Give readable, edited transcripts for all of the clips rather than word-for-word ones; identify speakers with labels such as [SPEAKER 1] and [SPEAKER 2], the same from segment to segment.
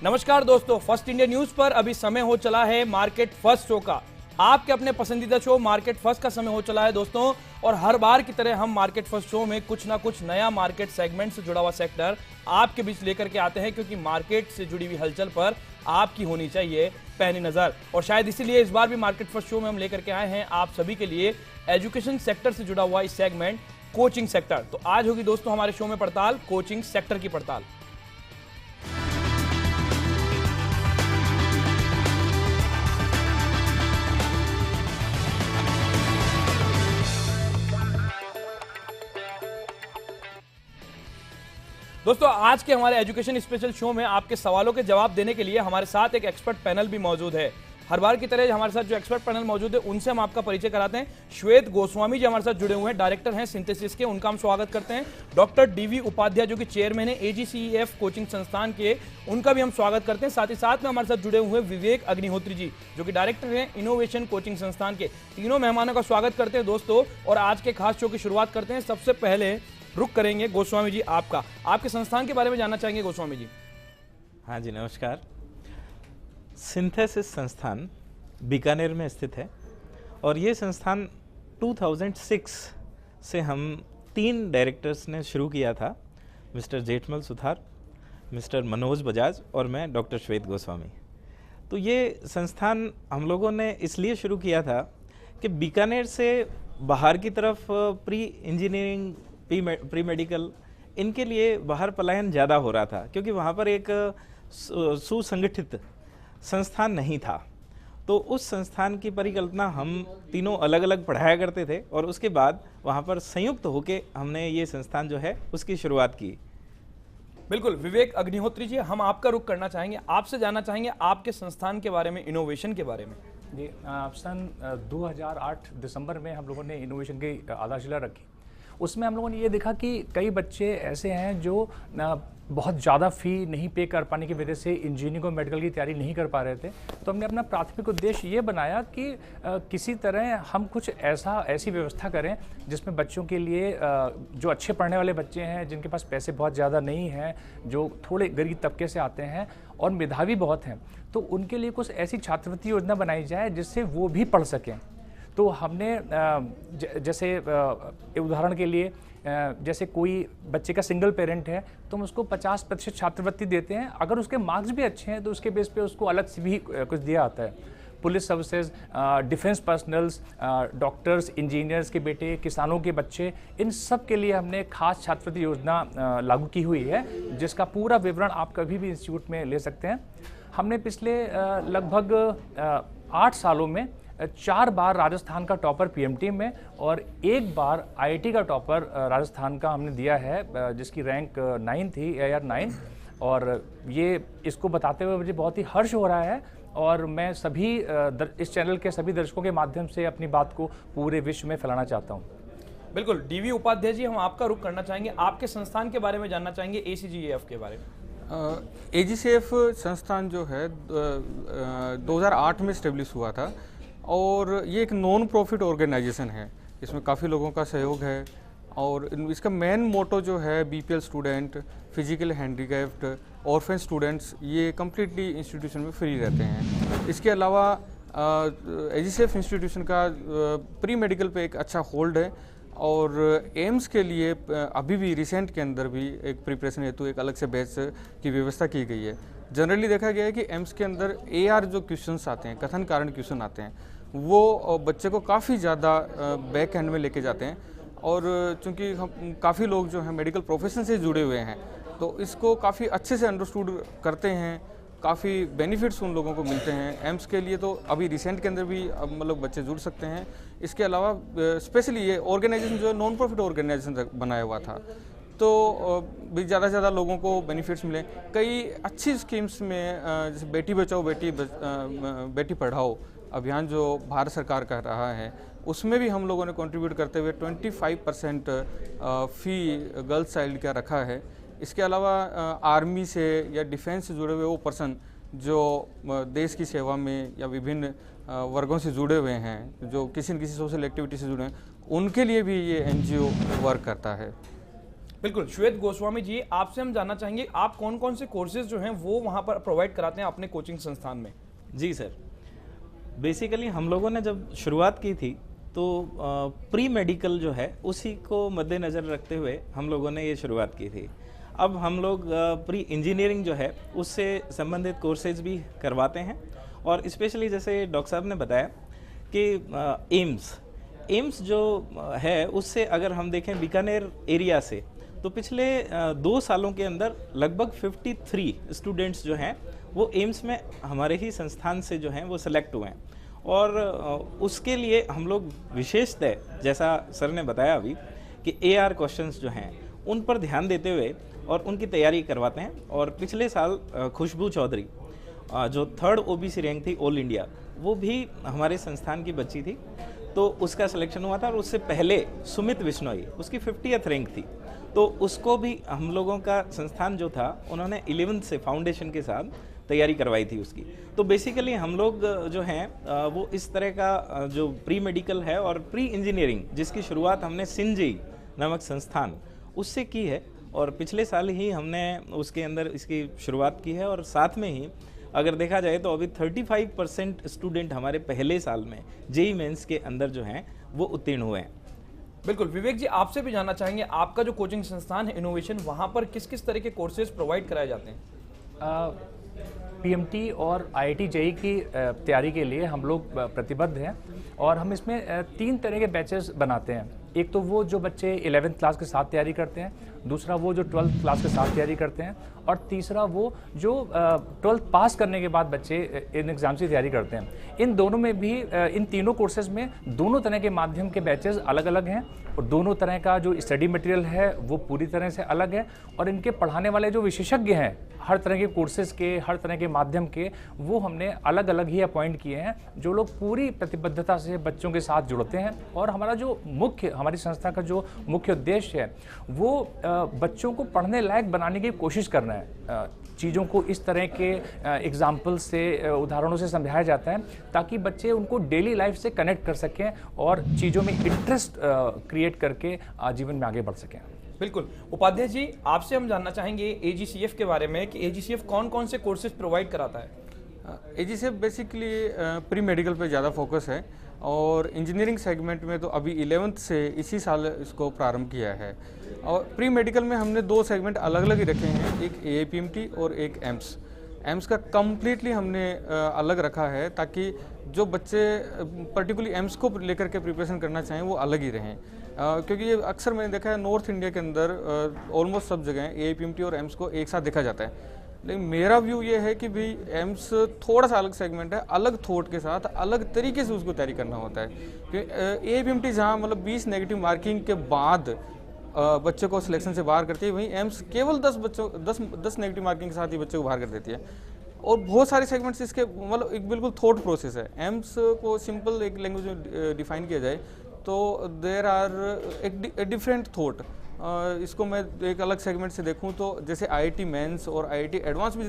[SPEAKER 1] नमस्कार दोस्तों, first India news पर अभी समय हो चला है मार्केट फर्स्ट शो का। आपके अपने पसंदीदा शो मार्केट फर्स्ट का समय हो चला है दोस्तों। और हर बार की तरह हम मार्केट फर्स्ट शो में कुछ ना कुछ नया मार्केट सेगमेंट से जुड़ा हुआ सेक्टर आपके बीच लेकर के आते हैं, क्योंकि मार्केट से जुड़ी हुई हलचल पर आपकी होनी चाहिए पैनी नजर। और शायद इसीलिए इस बार भी मार्केट फर्स्ट शो में हम लेकर के आए हैं आप सभी के लिए एजुकेशन सेक्टर से जुड़ा हुआ इस सेगमेंट कोचिंग सेक्टर। तो आज होगी दोस्तों हमारे शो में पड़ताल कोचिंग सेक्टर की पड़ताल। दोस्तों आज के हमारे एजुकेशन स्पेशल शो में आपके सवालों के जवाब देने के लिए हमारे साथ एक एक्सपर्ट पैनल भी मौजूद है। हर बार की तरह हमारे साथ जो एक्सपर्ट पैनल मौजूद है उनसे हम आपका परिचय कराते हैं। श्वेत गोस्वामी जी हमारे साथ जुड़े हुए हैं, डायरेक्टर हैं सिंथेसिस के, उनका हम स्वागत करते हैं। डॉक्टर डीवी उपाध्याय जो कि चेयरमैन है AGCEF कोचिंग संस्थान के, उनका भी हम स्वागत करते हैं। साथ ही साथ में हमारे साथ जुड़े हुए विवेक अग्निहोत्री जी जो कि डायरेक्टर हैं इनोवेशन कोचिंग संस्थान के। तीनों मेहमानों का स्वागत करते हैं दोस्तों। और आज के खास शो की शुरुआत करते हैं। सबसे पहले रुक करेंगे गोस्वामी जी आपके संस्थान के बारे में जानना चाहेंगे गोस्वामी जी।
[SPEAKER 2] हाँ जी नमस्कार। सिंथेसिस संस्थान बीकानेर में स्थित है और ये संस्थान 2006 से हम 3 डायरेक्टर्स ने शुरू किया था, मिस्टर जेठमल सुथार, मिस्टर मनोज बजाज और मैं डॉक्टर श्वेत गोस्वामी। तो ये संस्थान हम लोगों ने इसलिए शुरू किया था कि बीकानेर से बाहर की तरफ प्री इंजीनियरिंग प्री मेडिकल इनके लिए बाहर पलायन ज़्यादा हो रहा था, क्योंकि वहाँ पर एक सुसंगठित संस्थान नहीं था। तो उस संस्थान की परिकल्पना हम तीनों अलग अलग पढ़ाया करते थे और उसके बाद वहाँ पर संयुक्त होकर हमने ये संस्थान जो है उसकी शुरुआत की।
[SPEAKER 1] बिल्कुल विवेक अग्निहोत्री जी, हम आपका रुख करना चाहेंगे, आपसे जानना चाहेंगे आपके संस्थान के बारे में, इनोवेशन के बारे में।
[SPEAKER 3] जी, सन 2008 दिसंबर में हम लोगों ने इनोवेशन की आधारशिला रखी। उसमें हम लोगों ने ये देखा कि कई बच्चे ऐसे हैं जो बहुत ज़्यादा फ़ी नहीं पे कर पाने की वजह से इंजीनियरिंग और मेडिकल की तैयारी नहीं कर पा रहे थे। तो हमने अपना प्राथमिक उद्देश्य ये बनाया कि किसी तरह हम कुछ ऐसी व्यवस्था करें जिसमें बच्चों के लिए जो अच्छे पढ़ने वाले बच्चे हैं, जिनके पास पैसे बहुत ज़्यादा नहीं हैं, जो थोड़े गरीब तबके से आते हैं और मेधावी बहुत हैं, तो उनके लिए कुछ ऐसी छात्रवृत्ति योजना बनाई जाए जिससे वो भी पढ़ सकें। तो हमने जैसे उदाहरण के लिए जैसे कोई बच्चे का सिंगल पेरेंट है तो हम उसको 50% छात्रवृत्ति देते हैं। अगर उसके मार्क्स भी अच्छे हैं तो उसके बेस पे उसको अलग से भी कुछ दिया आता है। Police services, defence personnels, doctors, engineers के बेटे, किसानों के बच्चे, इन सब के लिए हमने खास छात्रवृत्ति योजना लागू की हुई है, जिसका पूरा विवरण आप कभी भी इंस्टीट्यूट में ले सकते हैं। हमने पिछले लगभग 8 सालों में 4 बार राजस्थान का टॉपर PMT में और 1 बार IIT का टॉपर राजस्थान का हमने दिया है, जिसकी रैंक 9 थी, AIR 9। और ये इसको बताते हुए मुझे बहुत ही हर्ष हो रहा है और मैं सभी इस चैनल के सभी दर्शकों के माध्यम से अपनी बात को पूरे विश्व में फैलाना चाहता हूँ।
[SPEAKER 1] बिल्कुल DV उपाध्याय जी, हम आपका रुख करना चाहेंगे, आपके संस्थान के बारे में जानना चाहेंगे, AGCEF के बारे में।
[SPEAKER 4] AGCEF संस्थान जो है 2008 में स्टेब्लिश हुआ था और ये एक नॉन प्रॉफिट ऑर्गेनाइजेशन है। इसमें काफ़ी लोगों का सहयोग है और इसका मेन मोटो जो है BPL student, physical handicapped, orphan students, ये कम्प्लीटली इंस्टीट्यूशन में फ्री रहते हैं। इसके अलावा AGCEF इंस्टीट्यूशन का प्री मेडिकल पे एक अच्छा होल्ड है और एम्स के लिए अभी भी रिसेंट के अंदर भी एक प्रिपरेशन हेतु एक अलग से बैच की व्यवस्था की गई है। जनरली देखा गया है कि एम्स के अंदर AR जो क्वेश्चंस आते हैं, कथन कारण क्वेश्चन आते हैं, वो बच्चे को काफ़ी ज़्यादा बैक हैंड में लेके जाते हैं। और चूँकि हम काफ़ी लोग जो हैं मेडिकल प्रोफेशन से जुड़े हुए हैं तो इसको काफ़ी अच्छे से अंडरस्टूड करते हैं, काफ़ी बेनिफिट्स उन लोगों को मिलते हैं। एम्स के लिए तो अभी रिसेंट के अंदर भी मतलब बच्चे जुड़ सकते हैं। इसके अलावा स्पेशली ये ऑर्गेनाइजेशन जो है नॉन प्रॉफिट ऑर्गेनाइजेशन बनाया हुआ था, तो भी ज़्यादा से ज़्यादा लोगों को बेनिफिट्स मिले। कई अच्छी स्कीम्स में जैसे बेटी बचाओ बेटी पढ़ाओ अभियान जो भारत सरकार कर रहा है, उसमें भी हम लोगों ने कंट्रीब्यूट करते हुए 25% फ़ी गर्ल्स चाइल्ड का रखा है। इसके अलावा आर्मी से या डिफेंस से जुड़े हुए वो पर्सन जो देश की सेवा में या विभिन्न वर्गों से जुड़े हुए हैं, जो किसी न किसी सोशल एक्टिविटी से जुड़े हैं, उनके लिए भी ये NGO वर्क करता है।
[SPEAKER 1] बिल्कुल श्वेत गोस्वामी जी, आपसे हम जानना चाहेंगे आप कौन कौन से कोर्सेज जो हैं वो वहां पर प्रोवाइड कराते हैं अपने कोचिंग संस्थान में?
[SPEAKER 2] जी सर, बेसिकली हम लोगों ने जब शुरुआत की थी तो प्री मेडिकल जो है उसी को मद्देनज़र रखते हुए हम लोगों ने ये शुरुआत की थी। अब हम लोग प्री इंजीनियरिंग जो है उससे संबंधित कोर्सेज भी करवाते हैं, और स्पेशली जैसे डॉक्टर साहब ने बताया कि एम्स जो है उससे अगर हम देखें बीकानेर एरिया से, तो पिछले 2 सालों के अंदर लगभग 53 स्टूडेंट्स जो हैं वो एम्स में हमारे ही संस्थान से जो हैं वो सिलेक्ट हुए हैं। और उसके लिए हम लोग विशेषतः, जैसा सर ने बताया अभी, कि AR क्वेश्चंस जो हैं उन पर ध्यान देते हुए और उनकी तैयारी करवाते हैं। और पिछले साल खुशबू चौधरी जो 3rd OBC रैंक थी ऑल इंडिया, वो भी हमारे संस्थान की बच्ची थी, तो उसका सिलेक्शन हुआ था। और उससे पहले सुमित बिश्नोई, उसकी 50th रैंक थी, तो उसको भी हम लोगों का संस्थान जो था उन्होंने 11th से फाउंडेशन के साथ तैयारी करवाई थी उसकी। तो बेसिकली हम लोग जो हैं वो इस तरह का जो प्री मेडिकल है और प्री इंजीनियरिंग, जिसकी शुरुआत हमने सिंजेई नामक संस्थान उससे की है, और पिछले साल ही हमने उसके अंदर इसकी शुरुआत की है। और साथ में ही अगर देखा जाए तो अभी 35% स्टूडेंट हमारे पहले साल में जेईई मेंस के अंदर जो हैं वो उत्तीर्ण हुए हैं।
[SPEAKER 1] बिल्कुल विवेक जी, आपसे भी जानना चाहेंगे आपका जो कोचिंग संस्थान है इनोवेशन, वहां पर किस किस तरह के कोर्सेज प्रोवाइड कराए जाते हैं?
[SPEAKER 3] PMT और IIT JEE की तैयारी के लिए हम लोग प्रतिबद्ध हैं, और हम इसमें 3 तरह के बैचेस बनाते हैं। एक तो वो जो बच्चे 11th क्लास के साथ तैयारी करते हैं, दूसरा वो जो 12th क्लास के साथ तैयारी करते हैं, और तीसरा वो जो 12th पास करने के बाद बच्चे इन एग्ज़ाम्स की तैयारी करते हैं। इन दोनों में भी, इन तीनों कोर्सेज में दोनों तरह के माध्यम के बैचेस अलग अलग हैं, और दोनों तरह का जो स्टडी मटेरियल है वो पूरी तरह से अलग है। और इनके पढ़ाने वाले जो विशेषज्ञ हैं हर तरह के कोर्सेज के, हर तरह के माध्यम के, वो हमने अलग अलग ही अपॉइंट किए हैं, जो लोग पूरी प्रतिबद्धता से बच्चों के साथ जुड़ते हैं। और हमारा जो हमारी संस्था का जो मुख्य उद्देश्य है वो बच्चों को पढ़ने लायक बनाने की कोशिश करना है। चीज़ों को इस तरह के एग्जाम्पल से, उदाहरणों से समझाया जाता है ताकि बच्चे उनको डेली लाइफ से कनेक्ट कर सकें और चीज़ों में इंटरेस्ट क्रिएट करके जीवन में आगे बढ़ सकें।
[SPEAKER 1] बिल्कुल उपाध्याय जी, आपसे हम जानना चाहेंगे AGCF के बारे में कि AGCF कौन कौन से कोर्सेज प्रोवाइड कराता है?
[SPEAKER 4] AGCF बेसिकली प्री मेडिकल पे ज़्यादा फोकस है, और इंजीनियरिंग सेगमेंट में तो अभी 11th से इसी साल इसको प्रारंभ किया है। और प्री मेडिकल में हमने 2 सेगमेंट अलग अलग ही रखे हैं, एक AIPMT और एक एम्स का कम्प्लीटली हमने अलग रखा है, ताकि जो बच्चे पर्टिकुलरली एम्स को लेकर के प्रिपरेशन करना चाहें वो अलग ही रहें। क्योंकि ये अक्सर मैंने देखा है नॉर्थ इंडिया के अंदर ऑलमोस्ट सब जगह AIPMT और एम्स को एक साथ देखा जाता है, लेकिन मेरा व्यू ये है कि भाई एम्स थोड़ा सा अलग सेगमेंट है, अलग थॉट के साथ अलग तरीके से उसको तैयारी करना होता है। क्योंकि AIPMT जहाँ मतलब 20 नेगेटिव मार्किंग के बाद बच्चे को सिलेक्शन से बाहर करती है, वहीं एम्स केवल 10 नेगेटिव मार्किंग के साथ ही बच्चे को बाहर कर देती है। और बहुत सारे सेगमेंट्स इसके मतलब एक बिल्कुल थॉट प्रोसेस है। एम्स को सिंपल एक लैंग्वेज में डिफाइन किया जाए तो देयर आर एक डिफरेंट थॉट। इसको मैं एक अलग सेगमेंट से देखूं तो जैसे IIT मेंस और IIT एडवांस में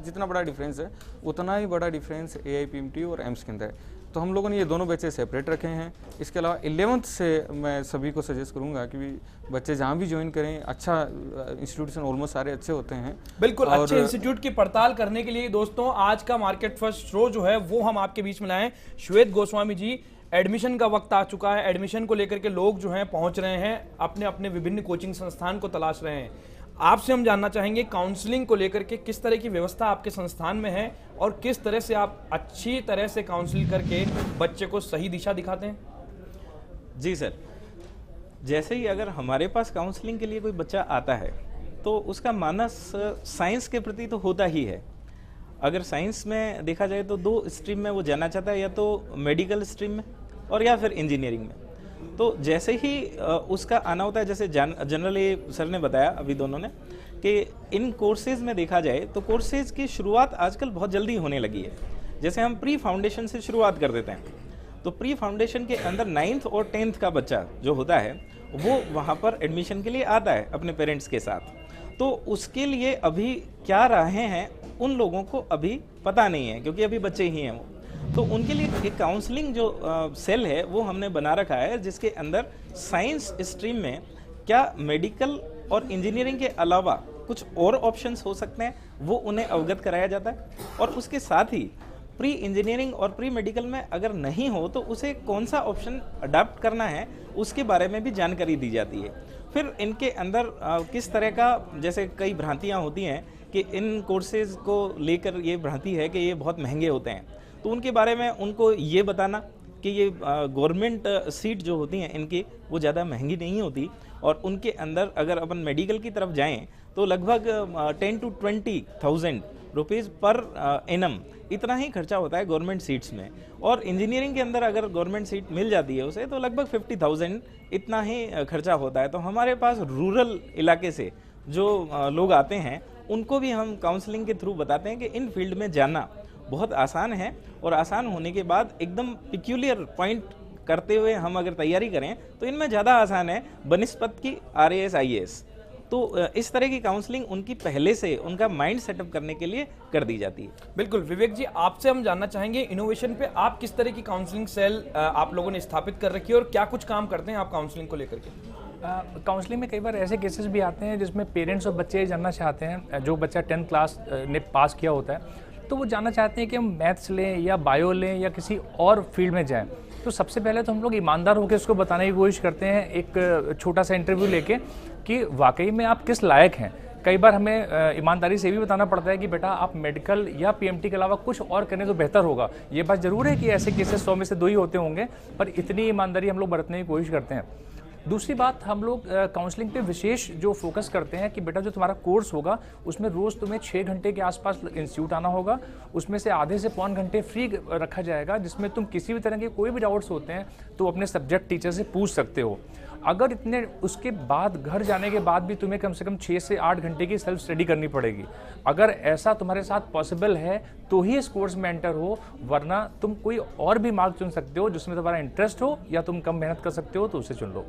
[SPEAKER 4] जितना बड़ा डिफरेंस है, उतना ही बड़ा डिफरेंस AIPMT और एम्स के अंदर है। तो हम लोगों ने ये दोनों बैचेस सेपरेट रखे हैं। इसके अलावा 11th से मैं सभी को सजेस्ट करूंगा कि बच्चे जहाँ भी ज्वाइन करें, अच्छा इंस्टीट्यूशन ऑलमोस्ट सारे अच्छे होते हैं।
[SPEAKER 1] बिल्कुल अच्छे इंस्टीट्यूट की पड़ताल करने के लिए दोस्तों आज का मार्केट फर्स्ट शो जो है वो हम आपके बीच में लाए। श्वेत गोस्वामी जी, एडमिशन का वक्त आ चुका है, एडमिशन को लेकर के लोग जो हैं पहुंच रहे हैं, अपने अपने विभिन्न कोचिंग संस्थान को तलाश रहे हैं। आपसे हम जानना चाहेंगे काउंसलिंग को लेकर के किस तरह की व्यवस्था आपके संस्थान में है और किस तरह से आप अच्छी तरह से काउंसिल करके बच्चे को सही दिशा दिखाते हैं?
[SPEAKER 2] जी सर, जैसे ही अगर हमारे पास काउंसलिंग के लिए कोई बच्चा आता है तो उसका मानस साइंस के प्रति तो होता ही है। अगर साइंस में देखा जाए तो 2 स्ट्रीम में वो जाना चाहता है, या तो मेडिकल स्ट्रीम में और या फिर इंजीनियरिंग में। तो जैसे ही उसका आना होता है, जैसे जनरली सर ने बताया अभी दोनों ने कि इन कोर्सेज़ में देखा जाए तो कोर्सेज़ की शुरुआत आजकल बहुत जल्दी होने लगी है। जैसे हम प्री फाउंडेशन से शुरुआत कर देते हैं, तो प्री फाउंडेशन के अंदर 9th और 10th का बच्चा जो होता है वो वहाँ पर एडमिशन के लिए आता है अपने पेरेंट्स के साथ। तो उसके लिए अभी क्या राहें हैं उन लोगों को अभी पता नहीं है, क्योंकि अभी बच्चे ही हैं वो। तो उनके लिए एक काउंसलिंग जो सेल है वो हमने बना रखा है, जिसके अंदर साइंस स्ट्रीम में क्या मेडिकल और इंजीनियरिंग के अलावा कुछ और ऑप्शंस हो सकते हैं, वो उन्हें अवगत कराया जाता है। और उसके साथ ही प्री इंजीनियरिंग और प्री मेडिकल में अगर नहीं हो तो उसे कौन सा ऑप्शन अडॉप्ट करना है उसके बारे में भी जानकारी दी जाती है। फिर इनके अंदर किस तरह का, जैसे कई भ्रांतियाँ होती हैं कि इन कोर्सेज को लेकर ये भ्रांति है कि ये बहुत महंगे होते हैं, तो उनके बारे में उनको ये बताना कि ये गवर्नमेंट सीट जो होती हैं इनकी वो ज़्यादा महंगी नहीं होती, और उनके अंदर अगर अपन मेडिकल की तरफ जाएं तो लगभग 10 to 20,000 रुपीज़ पर एनम इतना ही खर्चा होता है गवर्नमेंट सीट्स में। और इंजीनियरिंग के अंदर अगर गवर्नमेंट सीट मिल जाती है उसे तो लगभग 50,000 इतना ही खर्चा होता है। तो हमारे पास रूरल इलाके से जो लोग आते हैं उनको भी हम काउंसलिंग के थ्रू बताते हैं कि इन फील्ड में जाना बहुत आसान है, और आसान होने के बाद एकदम पिक्यूलियर पॉइंट करते हुए हम अगर तैयारी करें तो इनमें ज़्यादा आसान है बनिस्पत की RAS IAS। तो इस तरह की काउंसलिंग उनकी पहले से उनका माइंड सेटअप करने के लिए कर दी जाती है।
[SPEAKER 1] बिल्कुल विवेक जी, आपसे हम जानना चाहेंगे इनोवेशन पे आप किस तरह की काउंसलिंग सेल आप लोगों ने स्थापित कर रखी है और क्या कुछ काम करते हैं आप काउंसलिंग को लेकर के?
[SPEAKER 3] काउंसलिंग में कई बार ऐसे केसेस भी आते हैं जिसमें पेरेंट्स और बच्चे जानना चाहते हैं, जो बच्चा 10th क्लास ने पास किया होता है तो वो जानना चाहते हैं कि हम मैथ्स लें या बायो लें या किसी और फील्ड में जाएं। तो सबसे पहले तो हम लोग ईमानदार होकर उसको बताने की कोशिश करते हैं, एक छोटा सा इंटरव्यू लेके कि वाकई में आप किस लायक हैं। कई बार हमें ईमानदारी से भी बताना पड़ता है कि बेटा आप मेडिकल या PMT के अलावा कुछ और करें तो बेहतर होगा। ये बात ज़रूर है कि ऐसे केसेस 100 में से 2 ही होते होंगे, पर इतनी ईमानदारी हम लोग बरतने की कोशिश करते हैं। दूसरी बात, हम लोग काउंसलिंग पे विशेष जो फोकस करते हैं कि बेटा जो तुम्हारा कोर्स होगा उसमें रोज़ तुम्हें 6 घंटे के आसपास इंस्टीट्यूट आना होगा, उसमें से आधे से पौन घंटे फ्री रखा जाएगा जिसमें तुम किसी भी तरह के कोई भी डाउट्स होते हैं तो अपने सब्जेक्ट टीचर से पूछ सकते हो। अगर इतने उसके बाद घर जाने के बाद भी तुम्हें कम से कम 6 से 8 घंटे की सेल्फ स्टडी करनी पड़ेगी। अगर ऐसा तुम्हारे साथ पॉसिबल है तो ही इस कोर्स में एंटर हो, वरना तुम कोई और भी मार्ग चुन सकते हो जिसमें तुम्हारा इंटरेस्ट हो या तुम कम मेहनत कर सकते हो तो उसे चुन लो।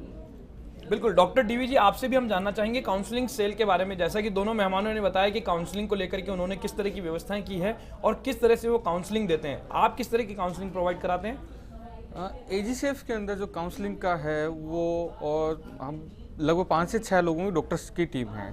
[SPEAKER 1] बिल्कुल डॉक्टर DV जी, आपसे भी हम जानना चाहेंगे काउंसलिंग सेल के बारे में। जैसा कि दोनों मेहमानों ने बताया कि काउंसलिंग को लेकर के उन्होंने किस तरह की व्यवस्थाएं की है और किस तरह से वो काउंसलिंग देते हैं, आप किस तरह की काउंसलिंग प्रोवाइड कराते हैं?
[SPEAKER 4] AGCF के अंदर जो काउंसलिंग का है वो, और हम लगभग 5 से 6 लोगों की डॉक्टर्स की टीम है।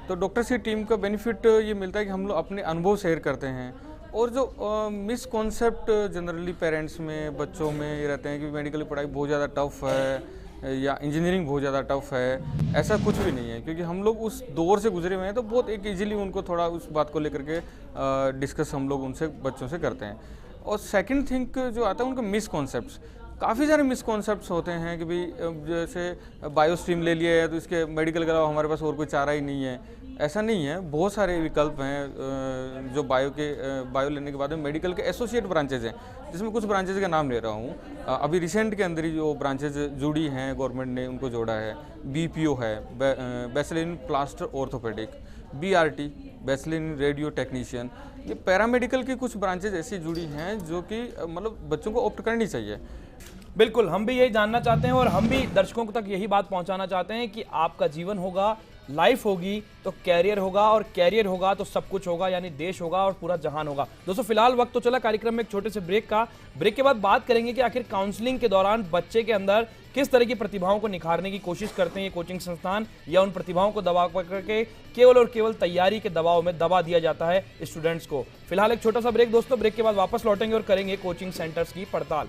[SPEAKER 4] तो डॉक्टर्स की टीम का बेनिफिट ये मिलता है कि हम लोग अपने अनुभव शेयर करते हैं, और जो मिसकॉन्सेप्ट जनरली पेरेंट्स में, बच्चों में ये रहते हैं कि मेडिकल की पढ़ाई बहुत ज़्यादा टफ है या इंजीनियरिंग बहुत ज़्यादा टफ है, ऐसा कुछ भी नहीं है, क्योंकि हम लोग उस दौर से गुजरे हुए हैं। तो बहुत एक ईजिली उनको थोड़ा उस बात को लेकर के डिस्कस हम लोग उनसे, बच्चों से करते हैं। और सेकंड थिंग जो आता है उनका मिसकॉन्सेप्ट्स, काफ़ी सारे मिसकॉन्सेप्ट्स होते हैं कि भाई जैसे बायो स्ट्रीम ले लिया है तो इसके मेडिकल के अलावा हमारे पास और कोई चारा ही नहीं है। ऐसा नहीं है, बहुत सारे विकल्प हैं जो बायो लेने के बाद में मेडिकल के एसोसिएट ब्रांचेज हैं, जिसमें कुछ ब्रांचेज का नाम ले रहा हूँ। अभी रिसेंट के अंदर ही जो ब्रांचेज जुड़ी हैं, गवर्नमेंट ने उनको जोड़ा है। BPO है, bachelor in plaster orthopaedic, BRT bachelor in radio technician. ये पैरामेडिकल की कुछ ब्रांचेज ऐसी जुड़ी हैं जो कि मतलब बच्चों को ऑप्ट करनी चाहिए।
[SPEAKER 1] बिल्कुल, हम भी यही जानना चाहते हैं और हम भी दर्शकों तक यही बात पहुंचाना चाहते हैं कि आपका जीवन होगा, लाइफ होगी तो कैरियर होगा, और कैरियर होगा तो सब कुछ होगा, यानी देश होगा और पूरा जहान होगा। दोस्तों फिलहाल वक्त तो चला कार्यक्रम में एक छोटे से ब्रेक का। ब्रेक के बाद बात करेंगे कि आखिर काउंसलिंग के दौरान बच्चे के अंदर किस तरह की प्रतिभाओं को निखारने की कोशिश करते हैं ये कोचिंग संस्थान, या उन प्रतिभाओं को दबा करके केवल और केवल तैयारी के दबाव में दबा दिया जाता है स्टूडेंट्स को। फिलहाल एक छोटा सा ब्रेक दोस्तों, ब्रेक के बाद वापस लौटेंगे और करेंगे कोचिंग सेंटर्स की पड़ताल।